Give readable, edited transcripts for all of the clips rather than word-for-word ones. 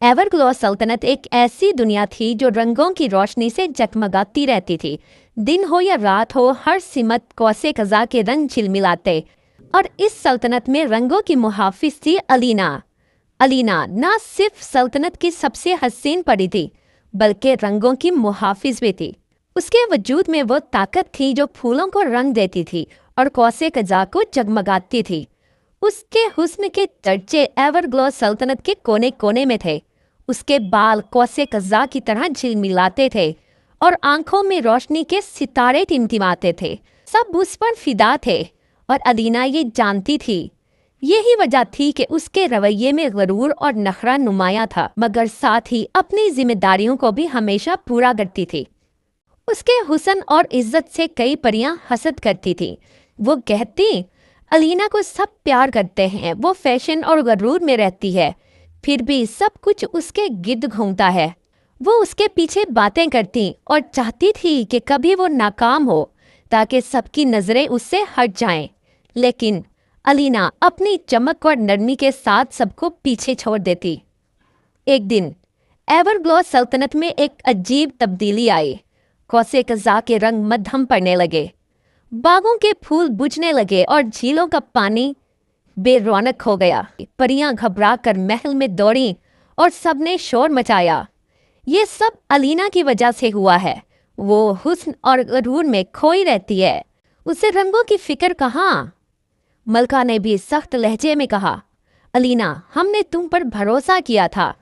एवरग्लो सल्तनत एक ऐसी दुनिया थी जो रंगों की रोशनी से जगमगाती रहती थी। दिन हो या रात हो, हर सिमत कौसे कज़ा के रंग झिलमिलाते। और इस सल्तनत में रंगों की मुहाफिज थी अलीना। अलीना ना सिर्फ सल्तनत की सबसे हसीन परी थी, बल्कि रंगों की मुहाफिज भी थी। उसके वजूद में वो ताकत थी जो फूलों को रंग देती थी और कौसे कज़ा को जगमगाती थी। उसके हुस्न के चर्चे एवरग्लो सल्तनत के कोने कोने में थे। उसके बाल कौसे कज़ा की तरह झिलमिलाते थे और आंखों में रोशनी के सितारे टिमटिमाते थे। सब उस पर फिदा थे और अलीना ये जानती थी। यही वजह थी कि उसके रवैये में गरूर और नखरा नुमाया था, मगर साथ ही अपनी जिम्मेदारियों को भी हमेशा पूरा करती थी। उसके हुस्न और इज्जत से कई परियां हसद करती थी। वो कहती, अलीना को सब प्यार करते हैं, वो फैशन और गरूर में रहती है, फिर भी सब कुछ उसके गिर्द घूमता है। वो उसके पीछे बातें करती और चाहती थी कि कभी वो नाकाम हो ताकि सबकी नज़रें उससे हट जाएं। लेकिन अलीना अपनी चमक और नरमी के साथ सबको पीछे छोड़ देती। एक दिन एवरग्लो सल्तनत में एक अजीब तब्दीली आई। कौसे कज़ा के रंग मद्धम पड़ने लगे, बागों के फूल बुझने लगे और झीलों का पानी बेरौनक हो गया। परियां घबरा कर महल में दौड़ी और सबने शोर मचाया। ये सब अलीना की वजह से हुआ है। वो हुस्न और गरूर में खोई रहती है, उसे रंगों की फिक्र कहाँ। मलका ने भी सख्त लहजे में कहा, अलीना, हमने तुम पर भरोसा किया था,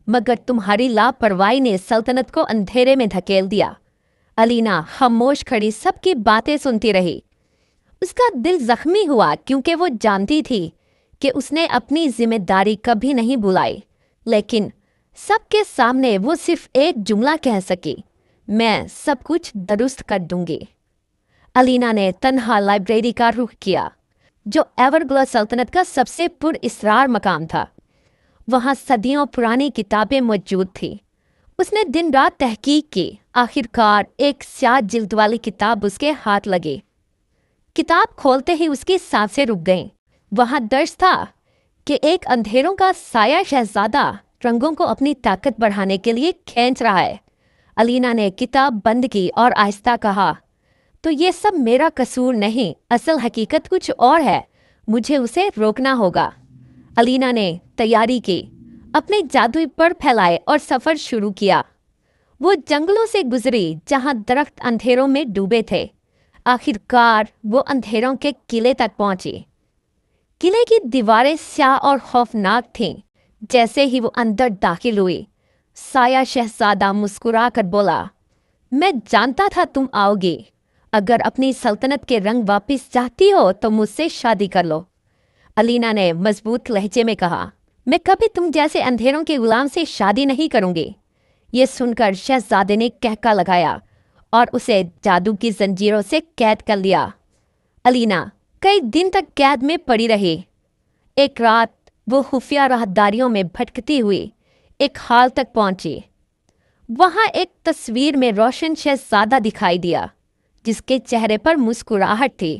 मगर तुम्हारी लापरवाही ने सल्तनत को अंधेरे में धकेल दिया। अलीना खामोश खड़ी सबकी बातें सुनती रही। उसका दिल जख्मी हुआ क्योंकि वो जानती थी कि उसने अपनी जिम्मेदारी कभी नहीं भुलाई। लेकिन सबके सामने वो सिर्फ एक जुमला कह सकी, मैं सब कुछ दुरुस्त कर दूंगी। अलीना ने तन्हा लाइब्रेरी का रुख किया, जो एवरग्लो सल्तनत का सबसे पुरअसरार मकाम था। वहाँ सदियों पुरानी किताबें मौजूद थी। उसने दिन रात तहकीक की। आखिरकार एक स्याह जिल्द वाली किताब उसके हाथ लगी। किताब खोलते ही उसकी सांसें रुक गईं। वहाँ दर्ज था कि एक अंधेरों का साया शहजादा रंगों को अपनी ताकत बढ़ाने के लिए खींच रहा है। अलीना ने किताब बंद की और आहिस्ता कहा, तो ये सब मेरा कसूर नहीं, असल हकीकत कुछ और है, मुझे उसे रोकना होगा। अलीना ने तैयारी की, अपने जादुई पर फैलाए और सफ़र शुरू किया। वो जंगलों से गुजरी जहाँ दरख्त अंधेरों में डूबे थे। आखिरकार वो अंधेरों के किले तक पहुंची। किले की दीवारें स्याह और खौफनाक थीं। जैसे ही वो अंदर दाखिल हुई, साया शहजादा मुस्कुरा कर बोला, मैं जानता था तुम आओगी। अगर अपनी सल्तनत के रंग वापस चाहती हो तो मुझसे शादी कर लो। अलीना ने मजबूत लहजे में कहा, मैं कभी तुम जैसे अंधेरों के गुलाम से शादी नहीं करूंगी। ये सुनकर शहजादे ने कहका लगाया और उसे जादू की जंजीरों से कैद कर लिया। अलीना कई दिन तक कैद में पड़ी रही। एक रात वो खुफिया राहदारियों में भटकती हुई एक हाल तक पहुंची। वहां एक तस्वीर में रोशन शहजादा दिखाई दिया, जिसके चेहरे पर मुस्कुराहट थी।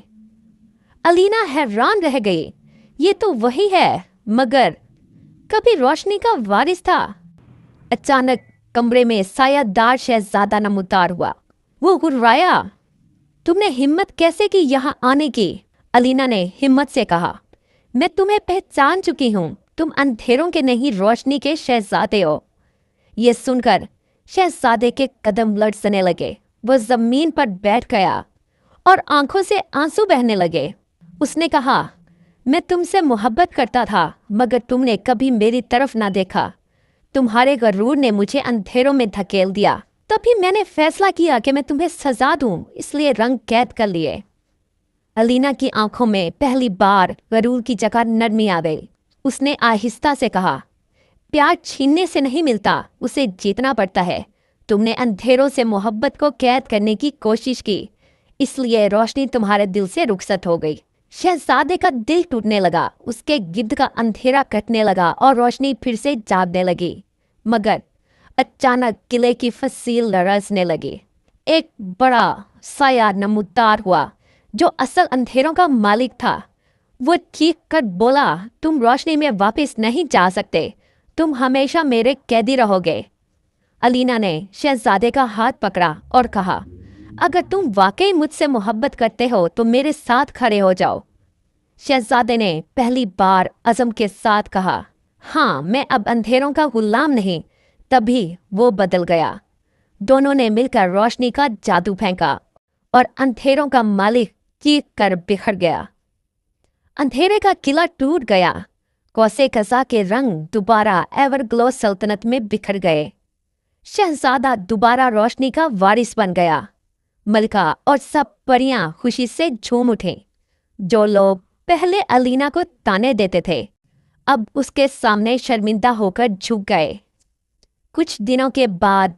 अलीना हैरान रह गई, ये तो वही है, मगर कभी रोशनी का वारिस था। अचानक कमरे में सायादार शहजादा नमूदार हुआ। वो गुर्राया, तुमने हिम्मत कैसे की यहाँ आने की? अलीना ने हिम्मत से कहा, मैं तुम्हें पहचान चुकी हूँ, तुम अंधेरों के नहीं रोशनी के शहजादे हो। ये सुनकर शहजादे के कदम लड़सने लगे। वो जमीन पर बैठ गया और आंखों से आंसू बहने लगे। उसने कहा, मैं तुमसे मोहब्बत करता था, मगर तुमने कभी मेरी तरफ ना देखा। तुम्हारे गरूर ने मुझे अंधेरों में धकेल दिया। तभी मैंने फैसला किया कि मैं तुम्हें सजा दूं, इसलिए रंग कैद कर लिए। अलीना की आंखों में पहली बार गरूर की जगह नरमी आ गई। उसने आहिस्ता से कहा, प्यार छीनने से नहीं मिलता, उसे जीतना पड़ता है। तुमने अंधेरों से मोहब्बत को कैद करने की कोशिश की, इसलिए रोशनी तुम्हारे दिल से रुखसत हो गई। शहजादे का दिल टूटने लगा। उसके गिर्द का अंधेरा कटने लगा और रोशनी फिर से जागने लगी। मगर अचानक किले की फसील लरसने लगी। एक बड़ा साया नमूदार हुआ, जो असल अंधेरों का मालिक था। वो चीख कर बोला, तुम रोशनी में वापस नहीं जा सकते, तुम हमेशा मेरे कैदी रहोगे। अलीना ने शहजादे का हाथ पकड़ा और कहा, अगर तुम वाकई मुझसे मोहब्बत करते हो तो मेरे साथ खड़े हो जाओ। शहजादे ने पहली बार अज़म के साथ कहा, हाँ, मैं अब अंधेरों का गुलाम नहीं। तभी वो बदल गया। दोनों ने मिलकर रोशनी का जादू फेंका और अंधेरों का मालिक चीख कर बिखर गया। अंधेरे का किला टूट गया। कौसे कज़ा के रंग दोबारा एवरग्लो सल्तनत में बिखर गए। शहजादा दोबारा रोशनी का वारिस बन गया। मलका और सब परियां खुशी से झूम उठे। जो लोग पहले अलीना को ताने देते थे अब उसके सामने शर्मिंदा होकर झुक गए। कुछ दिनों के बाद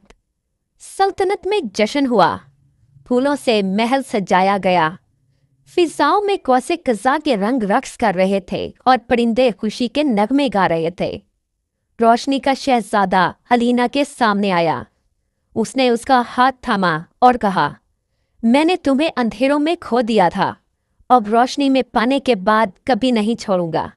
सल्तनत में जश्न हुआ। फूलों से महल सजाया गया। फिजाओं में कौसे कज़ा के रंग रक्स कर रहे थे और परिंदे खुशी के नगमे गा रहे थे। रोशनी का शहजादा अलीना के सामने आया। उसने उसका हाथ थामा और कहा, मैंने तुम्हें अंधेरों में खो दिया था, अब रोशनी में पाने के बाद कभी नहीं छोड़ूंगा।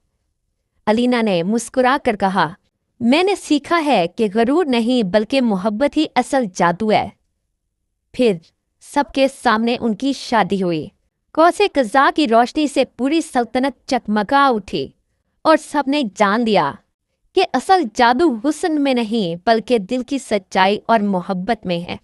अलीना ने मुस्कुरा कर कहा, मैंने सीखा है कि गरूर नहीं बल्कि मोहब्बत ही असल जादू है। फिर सबके सामने उनकी शादी हुई। कौसे कज़ा की रोशनी से पूरी सल्तनत चकमगा उठी और सबने जान लिया कि असल जादू हुस्न में नहीं बल्कि दिल की सच्चाई और मोहब्बत में है।